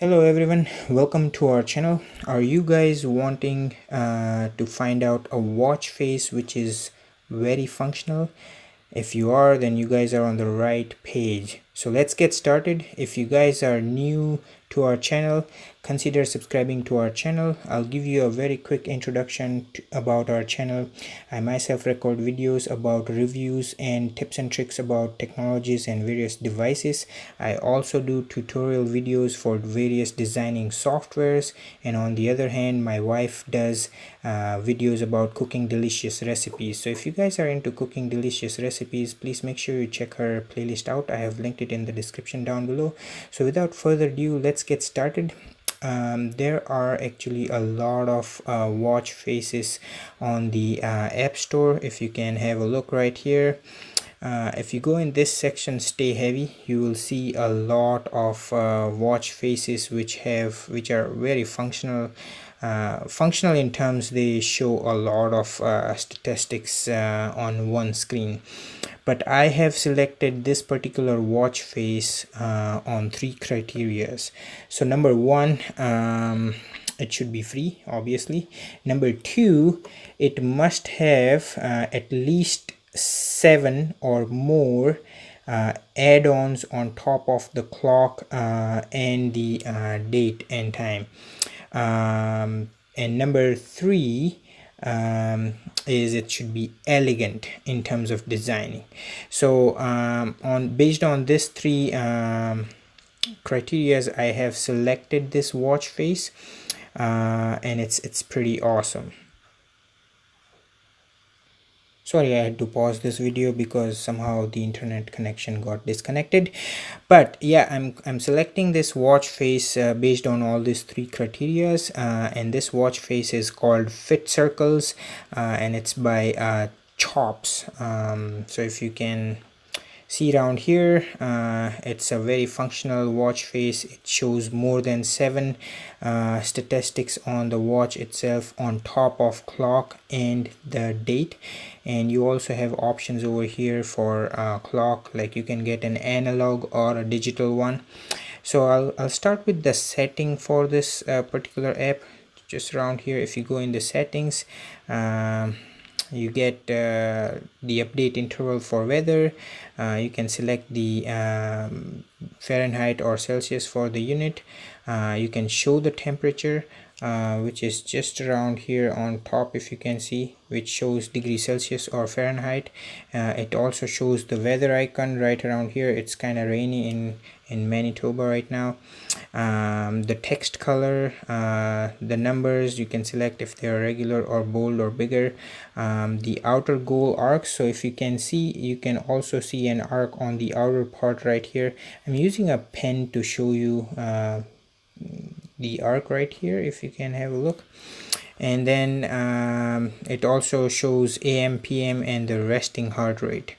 Hello everyone, welcome to our channel. Are you guys wanting to find out a watch face which is very functional? If you are, then you guys are on the right page. So let's get started. If you guys are new to our channel, consider subscribing to our channel. I'll give you a very quick introduction about our channel. I myself record videos about reviews and tips and tricks about technologies and various devices. I also do tutorial videos for various designing softwares, and on the other hand, my wife does videos about cooking delicious recipes. So if you guys are into cooking delicious recipes, please make sure you check her playlist out. I have linked it in the description down below. So without further ado, let's get started. There are actually a lot of watch faces on the App Store. If you can have a look right here, if you go in this section, stay heavy, you will see a lot of watch faces which are very functional. Functional in terms they show a lot of statistics on one screen, but I have selected this particular watch face on three criterias. So number one, it should be free, obviously. Number two, it must have at least 7 or more add-ons on top of the clock and the date and time. And number three is it should be elegant in terms of designing. So based on this three criterias, I have selected this watch face, and it's pretty awesome. Sorry, I had to pause this video because somehow the internet connection got disconnected. But yeah, I'm selecting this watch face based on all these three criterias, and this watch face is called Fit Circles, and it's by Chops. So if you can see around here, it's a very functional watch face. It shows more than 7 statistics on the watch itself on top of clock and the date. And you also have options over here for clock, like you can get an analog or a digital one. So I'll start with the setting for this particular app. Just around here, if you go in the settings, you get the update interval for weather. You can select the Fahrenheit or Celsius for the unit. You can show the temperature, which is just around here on top, if you can see, which shows degree Celsius or Fahrenheit. It also shows the weather icon right around here. It's kind of rainy in Manitoba right now. The text color, the numbers, you can select if they are regular or bold or bigger. The outer goal arc, so if you can see, you can also see an arc on the outer part right here. I'm using a pen to show you the arc right here, if you can have a look. And then it also shows AM, PM, and the resting heart rate.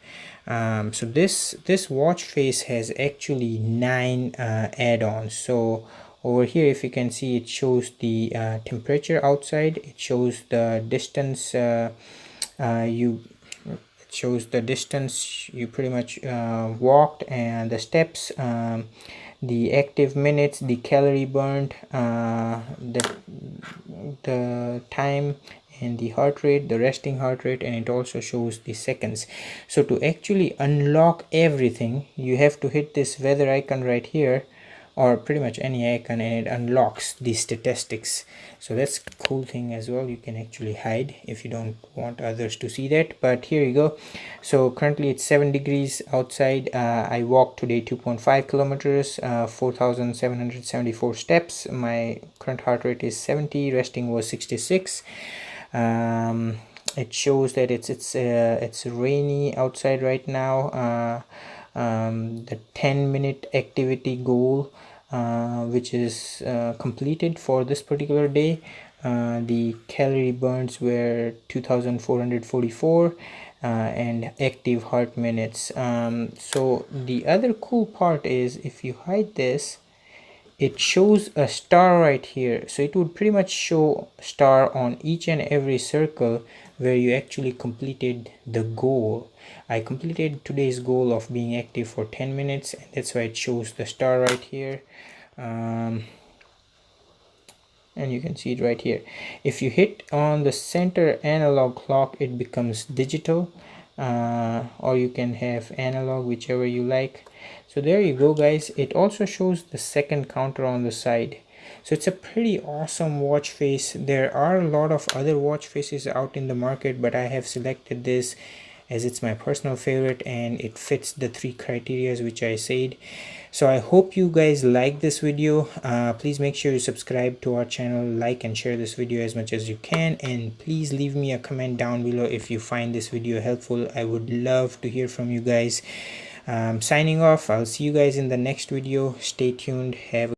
So this watch face has actually 9 add-ons. So over here, if you can see, it shows the temperature outside. It shows the distance you pretty much walked, and the steps, the active minutes, the calorie burned, the time, and the heart rate, the resting heart rate, and it also shows the seconds. So to actually unlock everything, you have to hit this weather icon right here, or pretty much any icon, and it unlocks the statistics. So that's a cool thing as well. You can actually hide if you don't want others to see that, but here you go. So currently it's 7 degrees outside. I walked today 2.5 kilometers, 4,774 steps. My current heart rate is 70, resting was 66. It shows that it's rainy outside right now. The 10-minute activity goal, which is completed for this particular day. The calorie burns were 2,444, and active heart minutes. So the other cool part is, if you hide this, it shows a star right here. So it would pretty much show star on each and every circle where you actually completed the goal. I completed today's goal of being active for 10 minutes, and that's why it shows the star right here. and you can see it right here. If you hit on the center analog clock, it becomes digital, or you can have analog, whichever you like. So there you go guys. It also shows the second counter on the side. So it's a pretty awesome watch face. There are a lot of other watch faces out in the market, but I have selected this as it's my personal favorite and it fits the three criterias which I said. So I hope you guys like this video. Please make sure you subscribe to our channel, like and share this video as much as you can, and please leave me a comment down below if you find this video helpful. I would love to hear from you guys. Signing off. I'll see you guys in the next video. Stay tuned. Have